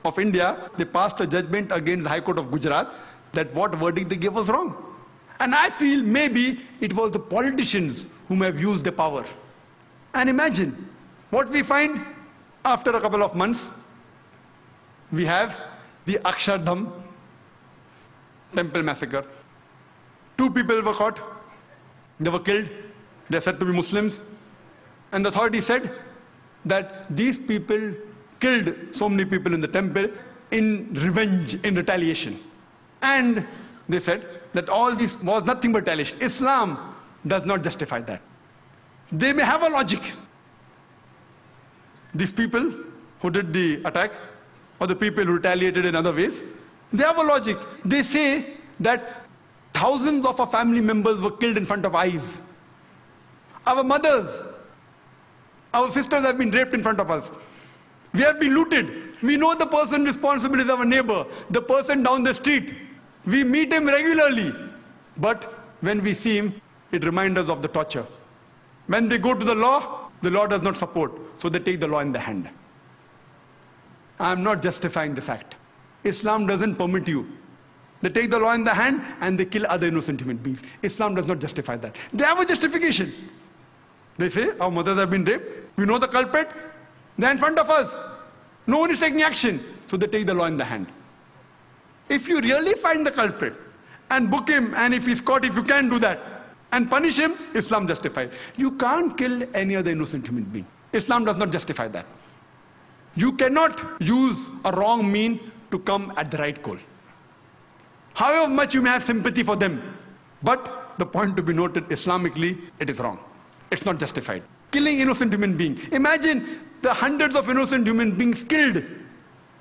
of India, they passed a judgment against the High Court of Gujarat that what verdict they gave was wrong. And I feel maybe it was the politicians whom have used the power. And imagine what we find after a couple of months. We have the Akshardham temple massacre. 2 people were caught. They were killed. They are said to be Muslims. And the authorities said that these people killed so many people in the temple in revenge, in retaliation. And they said that all this was nothing but retaliation. Islam does not justify that. They may have a logic. These people who did the attack, or the people who retaliated in other ways, they have a logic. They say that thousands of our family members were killed in front of eyes. Our mothers, our sisters have been raped in front of us. We have been looted. We know the person responsible is our neighbor, the person down the street. We meet him regularly. But when we see him, it reminds us of the torture. When they go to the law does not support. So they take the law in the hand. I am not justifying this act. Islam doesn't permit you. They take the law in the hand and they kill other innocent human beings. Islam does not justify that. They have a justification. They say, our mothers have been raped. We know the culprit. They're in front of us. No one is taking action. So they take the law in the hand. If you really find the culprit and book him, and if he's caught, if you can do that, and punish him, Islam justifies. You can't kill any other innocent human being. Islam does not justify that. You cannot use a wrong mean to come at the right goal. However much you may have sympathy for them, but the point to be noted, Islamically, it is wrong. It's not justified. Killing innocent human beings. Imagine the hundreds of innocent human beings killed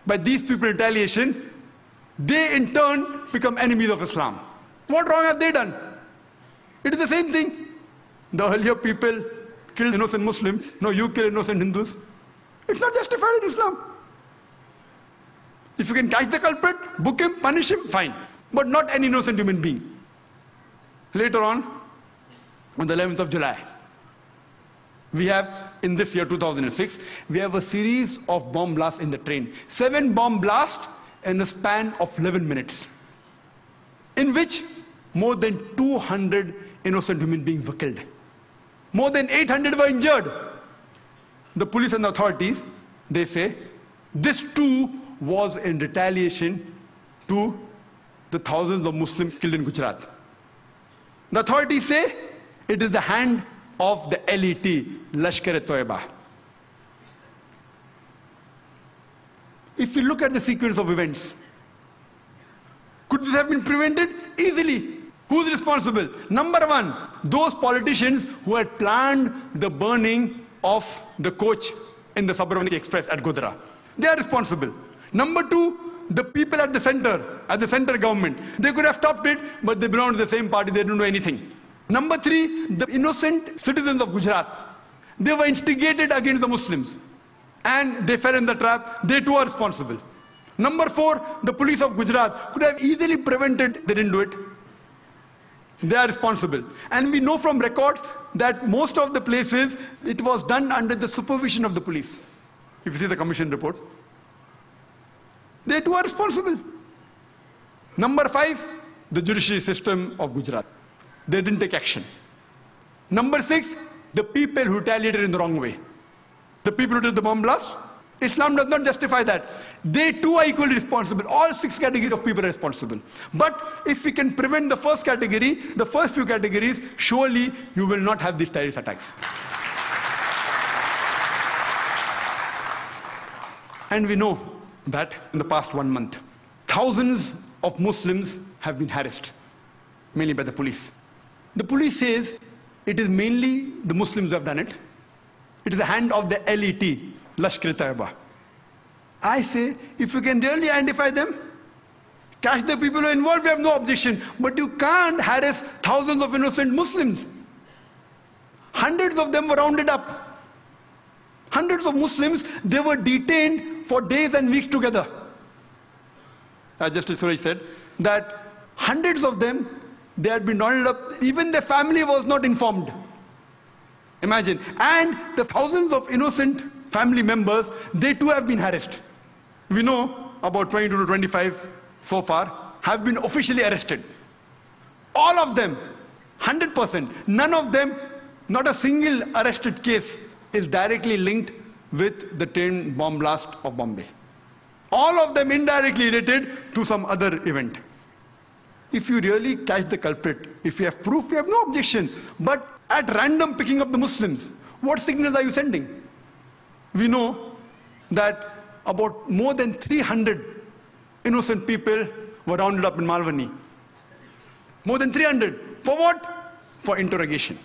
by these people in retaliation. They in turn become enemies of Islam. What wrong have they done? It is the same thing. The earlier people killed innocent Muslims. No, you kill innocent Hindus. It's not justified in Islam. If you can catch the culprit, book him, punish him, fine. But not an innocent human being. Later on the 11th of July, we have, in this year 2006, we have a series of bomb blasts in the train. 7 bomb blasts in the span of 11 minutes, in which more than 200 innocent human beings were killed. More than 800 were injured. The police and the authorities, they say, this too was in retaliation to the thousands of Muslims killed in Gujarat. The authorities say it is the hand of the LET, Lashkar-e-Toiba. If you look at the sequence of events, could this have been prevented? Easily. Who's responsible? Number 1, those politicians who had planned the burning of the coach in the Sabarmati Express at Godhra. They are responsible. Number 2, the people at the center government. They could have stopped it, but they belong to the same party, they don't know anything. Number 3, the innocent citizens of Gujarat. They were instigated against the Muslims, and they fell in the trap. They too are responsible. Number 4, the police of Gujarat could have easily prevented, they didn't do it. They are responsible. And we know from records that most of the places, it was done under the supervision of the police. If you see the commission report, they too are responsible. Number 5, the judiciary system of Gujarat. They didn't take action. Number 6, the people who retaliated in the wrong way. The people who did the bomb blast, Islam does not justify that. They too are equally responsible. All 6 categories of people are responsible. But if we can prevent the first category, the first few categories, surely you will not have these terrorist attacks. And we know that in the past 1 month, thousands of Muslims have been harassed, mainly by the police. The police says it is mainly the Muslims who have done it. It is the hand of the LET, Lashkar-e-Toiba. I say, if you can really identify them, catch the people who are involved, we have no objection. But you can't harass thousands of innocent Muslims. Hundreds of them were rounded up. Hundreds of Muslims, they were detained for days and weeks together. As Justice Suraj said, that hundreds of them, they had been rounded up. Even their family was not informed. Imagine. And the thousands of innocent family members, they too have been harassed. We know about 22 to 25 so far, have been officially arrested. All of them, 100%. None of them, not a single arrested case is directly linked with the train bomb blast of Bombay. All of them indirectly related to some other event. If you really catch the culprit, if you have proof, we have no objection. But at random picking up the Muslims, what signals are you sending? We know that about more than 300 innocent people were rounded up in Malwani. More than 300. For what? For interrogation.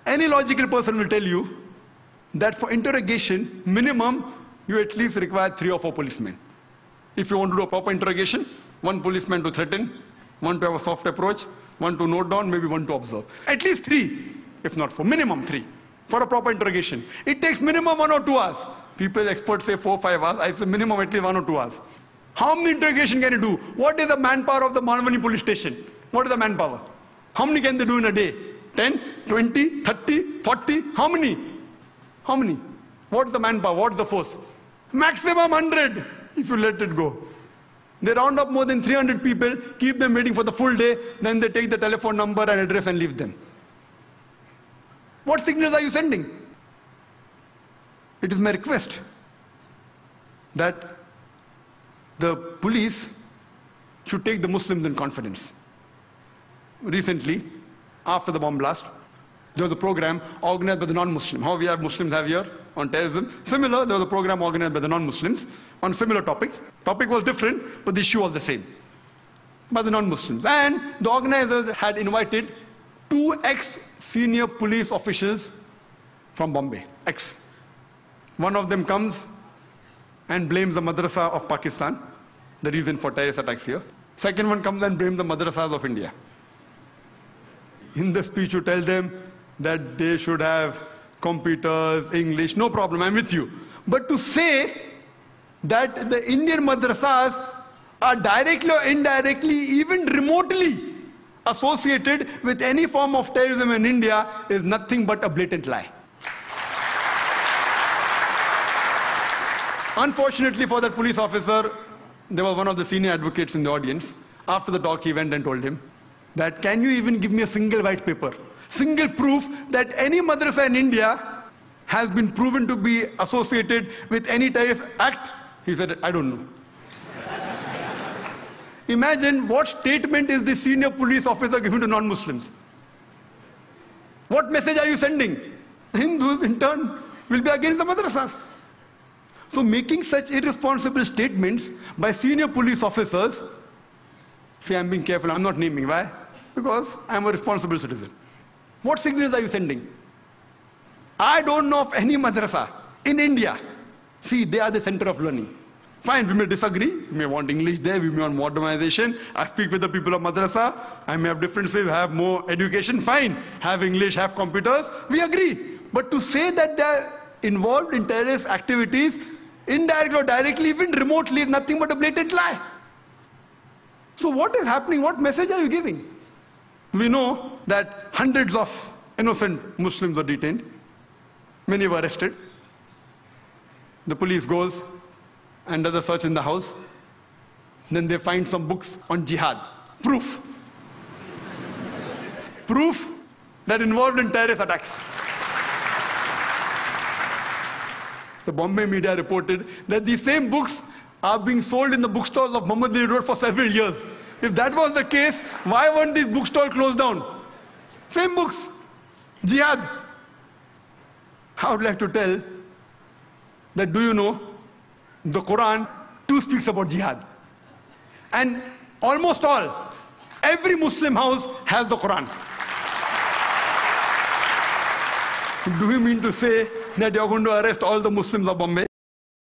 Any logical person will tell you that for interrogation, minimum, you at least require 3 or 4 policemen. If you want to do a proper interrogation, 1 policeman to threaten, 1 to have a soft approach, 1 to note down, maybe 1 to observe. At least 3, if not 4, minimum 3 for a proper interrogation. It takes minimum 1 or 2 hours. People, experts say 4 or 5 hours. I say minimum at least 1 or 2 hours. How many interrogation can you do? What is the manpower of the Malwani police station? What is the manpower? How many can they do in a day? 10, 20, 30, 40? How many? How many? What is the manpower? What is the force? Maximum 100 if you let it go. They round up more than 300 people, keep them waiting for the full day, then they take the telephone number and address and leave them. What signals are you sending? It is my request that the police should take the Muslims in confidence. Recently, after the bomb blast, there was a program organized by the non-Muslim. How we have Muslims have here on terrorism. Similar, there was a program organized by the non-Muslims on similar topics. Topic was different, but the issue was the same. By the non-Muslims. And the organizers had invited 2 ex-senior police officials from Bombay. Ex. One of them comes and blames the madrasa of Pakistan, the reason for terrorist attacks here. Second one comes and blames the madrasas of India. In the speech, you tell them that they should have computers, English, no problem, I'm with you. But to say that the Indian madrasas are directly or indirectly, even remotely associated with any form of terrorism in India is nothing but a blatant lie. Unfortunately for that police officer, there was one of the senior advocates in the audience. After the talk, he went and told him that, can you even give me a single white paper, single proof that any madrasa in India has been proven to be associated with any terrorist act? He said, I don't know. Imagine what statement is the senior police officer giving to non-Muslims. What message are you sending? Hindus, in turn, will be against the madrasas. So making such irresponsible statements by senior police officers, see, I'm being careful, I'm not naming. Why? Because I'm a responsible citizen. What signals are you sending? I don't know of any madrasa in India. See, they are the center of learning. Fine, we may disagree. We may want English there, we may want modernization. I speak with the people of madrasa. I may have differences, have more education. Fine, have English, have computers. We agree. But to say that they're involved in terrorist activities, indirectly or directly, even remotely, is nothing but a blatant lie. So what is happening? What message are you giving? We know that hundreds of innocent Muslims were detained. Many were arrested. The police goes and does a search in the house. Then they find some books on jihad. Proof. Proof that involved in terrorist attacks. The Bombay media reported that these same books are being sold in the bookstores of Mohammad Road for several years. If that was the case, why weren't these bookstores closed down? Same books. Jihad. I would like to tell that, do you know, the Quran too speaks about jihad. And almost all, every Muslim house has the Quran. Do you mean to say that you're going to arrest all the Muslims of Bombay?